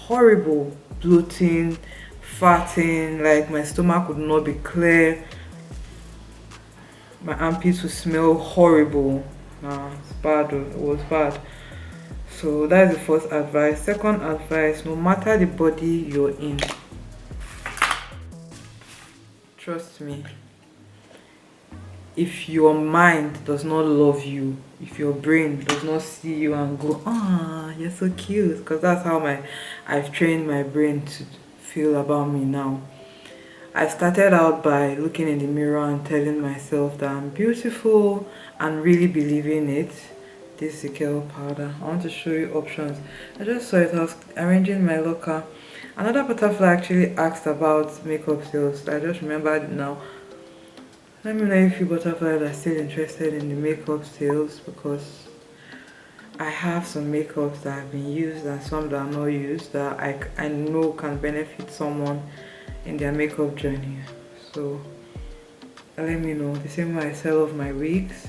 Horrible bloating, farting, like my stomach would not be clear. My armpits would smell horrible. It's bad. It was bad. So that's the first advice. Second advice, no matter the body you're in, trust me, if your mind does not love you, if your brain does not see you and go, ah, you're so cute, because that's how I've trained my brain to feel about me now. I started out by looking in the mirror and telling myself that I'm beautiful and really believing it. This is Zaron powder. I want to show you options. I just saw it. I was arranging my locker. Another butterfly actually asked about makeup sales. I just remembered it now. Let me know if you butterflies are still interested in the makeup sales, because I have some makeups that have been used and some that are not used that I know can benefit someone in their makeup journey. So let me know. The same way I sell off my wigs.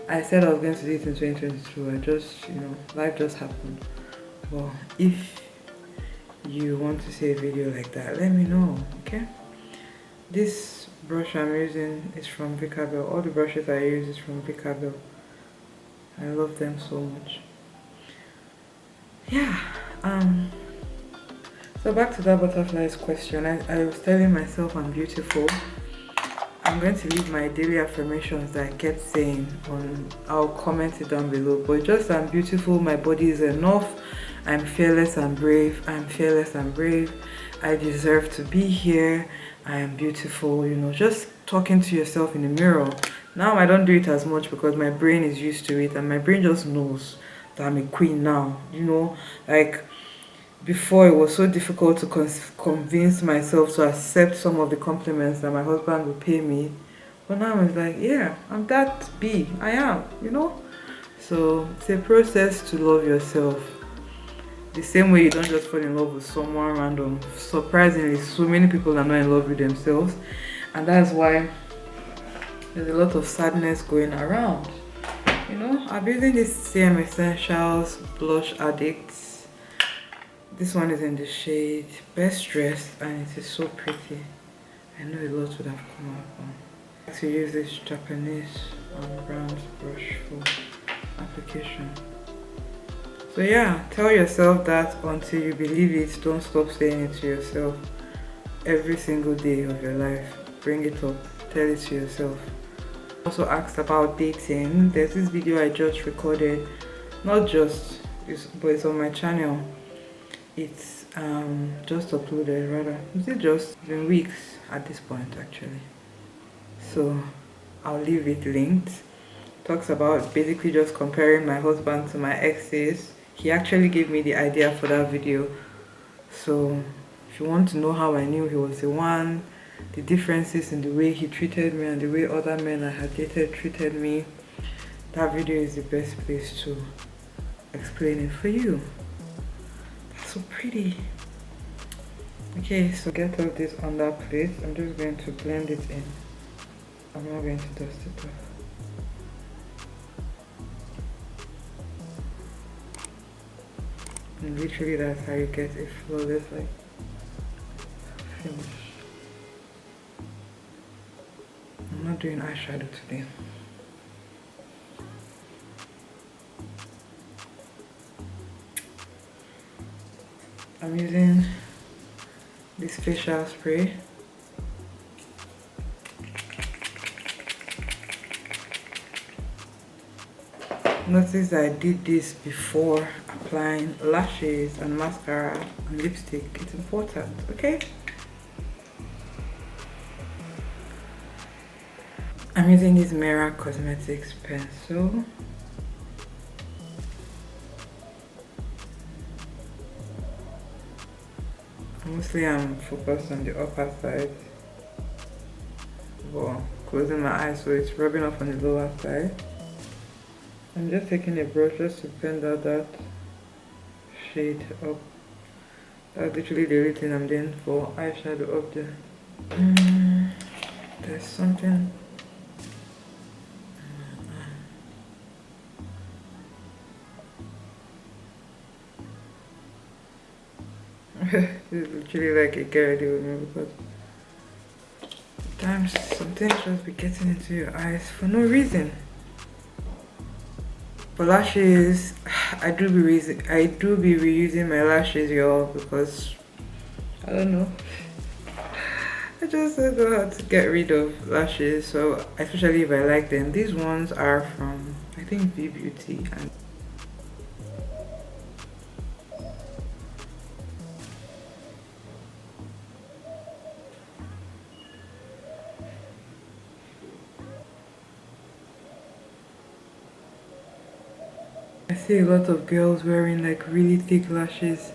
I said I was going to do it in 2022. I just, life just happened. Well, if you want to see a video like that, let me know, okay? This brush I'm using is from Vicabel. All the brushes I use is from Vicabel. I love them so much. Yeah, so back to that butterflies question. I was telling myself I'm beautiful. I'm going to leave my daily affirmations that I kept saying on, I'll comment it down below, but just I'm beautiful, my body is enough, I'm fearless and brave, I'm fearless and brave, I deserve to be here, I am beautiful, just talking to yourself in the mirror. Now I don't do it as much because my brain is used to it, and my brain just knows that I'm a queen now, like before it was so difficult to convince myself to accept some of the compliments that my husband would pay me, but now I'm like, yeah, I'm that big, I am, so it's a process to love yourself. The same way you don't just fall in love with someone random. Surprisingly, so many people are not in love with themselves, and that's why there's a lot of sadness going around. I'm using this CM Essentials Blush Addicts. This one is in the shade Best Dressed, and it is so pretty. I know a lot would have come out from. I like to use this Japanese bronze brush for application. So yeah, tell yourself that until you believe it. Don't stop saying it to yourself. Every single day of your life, bring it up, tell it to yourself. Also asked about dating. There's this video I just recorded, but it's on my channel. It's just uploaded rather. It's been weeks at this point actually. So I'll leave it linked. Talks about basically just comparing my husband to my exes. He actually gave me the idea for that video. So if you want to know how I knew he was the one, the differences in the way he treated me and the way other men I had dated treated me, that video is the best place to explain it for you. That's so pretty. Okay, so get all this on that plate. I'm just going to blend it in. I'm not going to dust it off. And literally that's how you get a flawless like finish. I'm not doing eyeshadow today. I'm using this facial spray. Notice I did this before applying lashes and mascara and lipstick. It's important, okay? I'm using this Mera Cosmetics pencil. Mostly I'm focused on the upper side, but closing my eyes so it's rubbing off on the lower side. I'm just taking a brush just to blend out that shade up. That's literally the only thing I'm doing for eyeshadow up there. There's something. This is literally like a girl with me because sometimes some things just be getting into your eyes for no reason. For lashes, I do be reusing my lashes, y'all, because I don't know. I just don't know how to get rid of lashes, so especially if I like them. These ones are from I think Beauty, and I see a lot of girls wearing like really thick lashes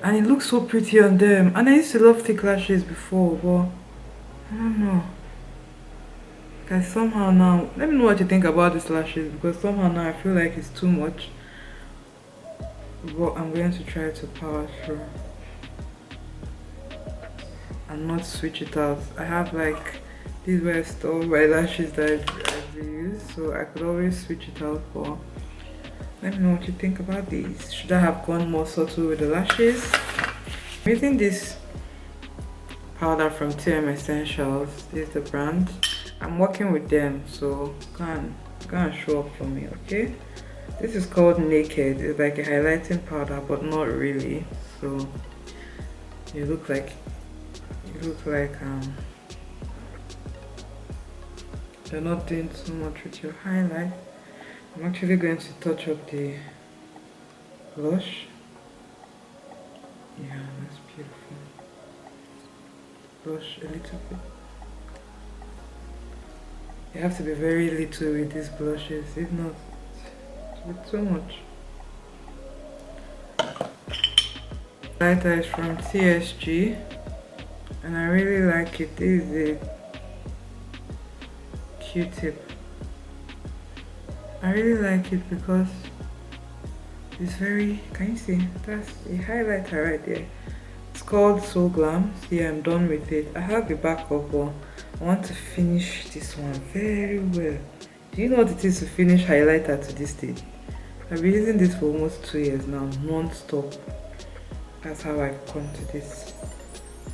and it looks so pretty on them, and I used to love thick lashes before, but I don't know, because somehow now, let me know what you think about these lashes, because somehow now I feel like it's too much, but I'm going to try to power through and not switch it out. I have like these were store my lashes that I've reused, so I could always switch it out, but let me know what you think about these. Should I have gone more subtle with the lashes? I'm using this powder from Tame Essentials. This is the brand. I'm working with them, so go and show up for me, okay? This is called Naked. It's like a highlighting powder, but not really. So you look like you're not doing too much with your highlight. I'm actually going to touch up the blush. Yeah, that's beautiful. Blush a little bit. You have to be very little with these blushes, if not, it's too much. Lighter is from TSG, and I really like it. This is a Q-tip. I really like it because it's very, can you see? That's a highlighter right there. It's called So Glam. See, I'm done with it. I have the backup one. I want to finish this one very well. Do you know what it is to finish highlighter to this stage? I've been using this for almost 2 years now, non-stop. that's how I come to this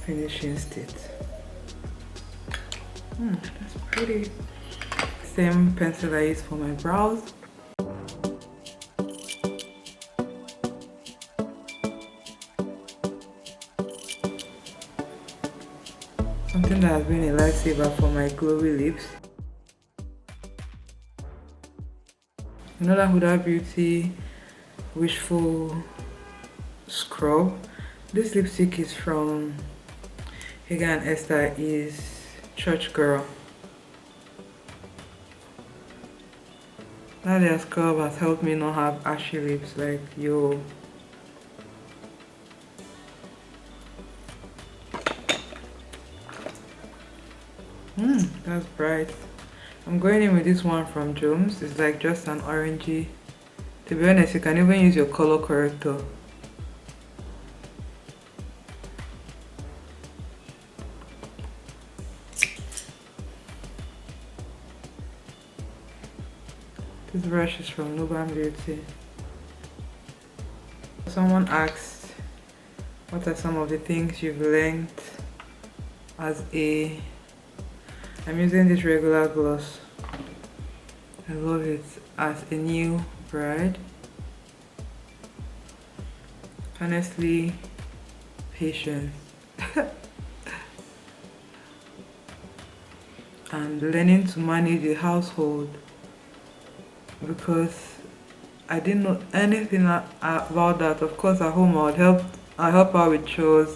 finishing state. That's pretty. Same pencil I use for my brows. Something that has been a lifesaver for my glowy lips. Another Huda Beauty Wishful Scrub. This lipstick is from Hegai&Esther, is Church Girl. LYDIA Scrub has helped me not have ashy lips like yo. That's bright. I'm going in with this one from Jones. It's like just an orangey. To be honest, you can even use your color corrector. This brush is from Nubanbeauty. Someone asked, what are some of the things you've learned as a... I'm using this regular gloss. I love it as a new bride. Honestly, patience. And learning to manage the household, because I didn't know anything about that. Of course, at home I help out with chores,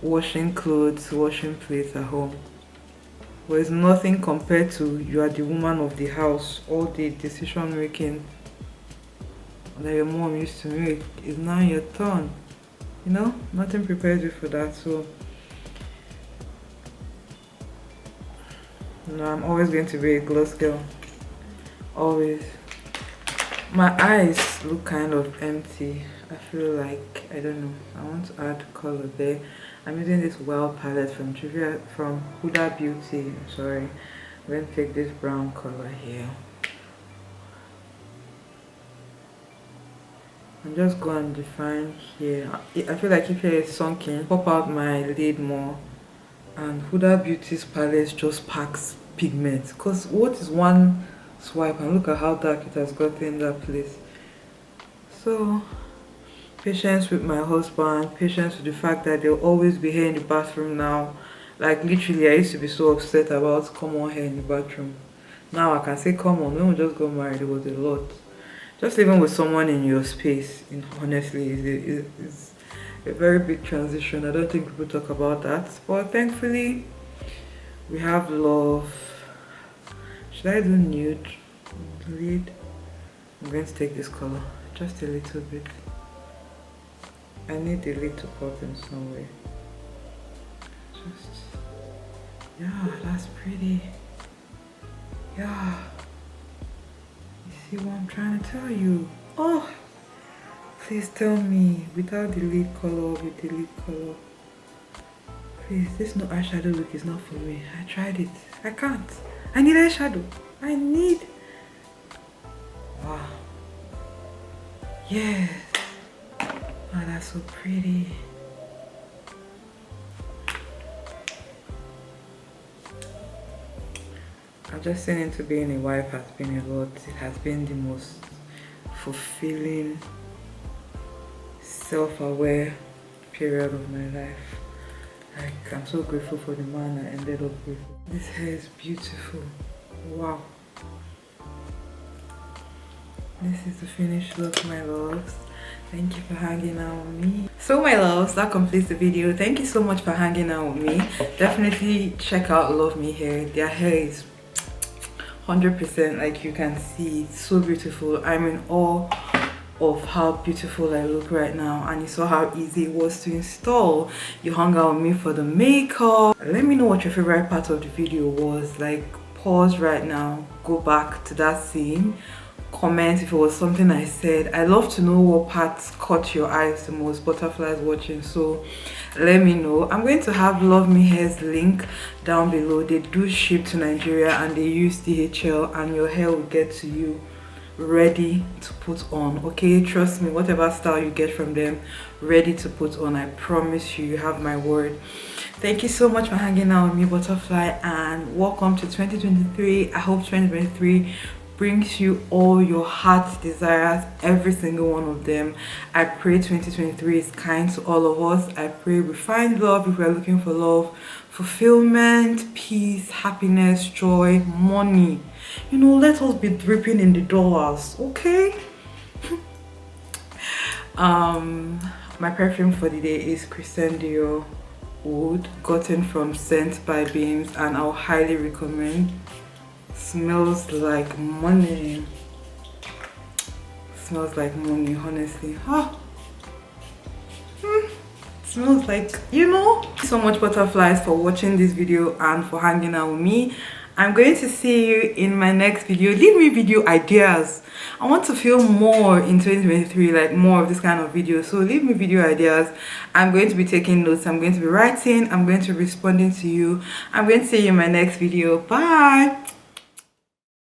washing clothes, washing plates at home. But it's nothing compared to you are the woman of the house. All the decision making that your mom used to make is now your turn. You know, nothing prepares you for that. So no, I'm always going to be a gloss girl. Always. My eyes look kind of empty. I feel like, I don't know, I want to add color there. I'm using this Well palette from Huda Beauty. Sorry, I'm going to take this brown color here. I'm just going to define here. I feel like if here is sunken, pop out my lid more. And Huda Beauty's palette just packs pigment. Because what is one swipe and look at how dark it has gotten in that place. So patience with my husband, patience with the fact that they'll always be here in the bathroom now. Like literally I used to be so upset about come on here in the bathroom. Now I can say come on. When we just got married, it was a lot. Just living with someone in your space, honestly, is a very big transition. I don't think people talk about that, but thankfully we have love. Should I do nude lid? I'm going to take this color just a little bit. I need the lid to pop in some way. Just, yeah, that's pretty. Yeah, you see what I'm trying to tell you? Oh, please tell me without the lid color, with the lid color. Please, this no eyeshadow look is not for me. I tried it. I can't. I need eyeshadow. I need. Wow. Yes. Oh, that's so pretty. I've just seen into being a wife has been a lot. It has been the most fulfilling, self-aware period of my life. Like, I'm so grateful for the man I ended up with. This hair is beautiful. Wow. This is the finished look, my loves. Thank you for hanging out with me. So my loves, that completes the video. Thank you so much for hanging out with me. Definitely check out Luvmehair. Their hair is 100%, like you can see. It's so beautiful. I'm in awe of how beautiful I look right now, and you saw how easy it was to install. You hung out with me for the makeup. Let me know what your favorite part of the video was. Like, pause right now, go back to that scene, comment if it was something I said. I love to know what parts caught your eyes the most, butterflies watching, so let me know. I'm going to have Luvmehair's link down below. They do ship to Nigeria and they use DHL, and your hair will get to you ready to put on. Okay, trust me, whatever style you get from them, ready to put on. I promise you, you have my word. Thank you so much for hanging out with me, Butterfly, and welcome to 2023. I hope 2023 brings you all your heart's desires, every single one of them. I pray 2023 is kind to all of us. I pray we find love if we're looking for love, fulfillment, peace, happiness, joy, money. You know, let us be dripping in the dollars, okay? My perfume for the day is Christian Dior Wood, gotten from Scent by Beams, and I'll highly recommend. Smells like money. Smells like money, honestly. Smells like, you know. Thank you so much, Butterflies, for watching this video and for hanging out with me. I'm going to see you in my next video. Leave me video ideas. I want to film more in 2023, like more of this kind of video. So leave me video ideas. I'm going to be taking notes. I'm going to be writing. I'm going to be responding to you. I'm going to see you in my next video. Bye.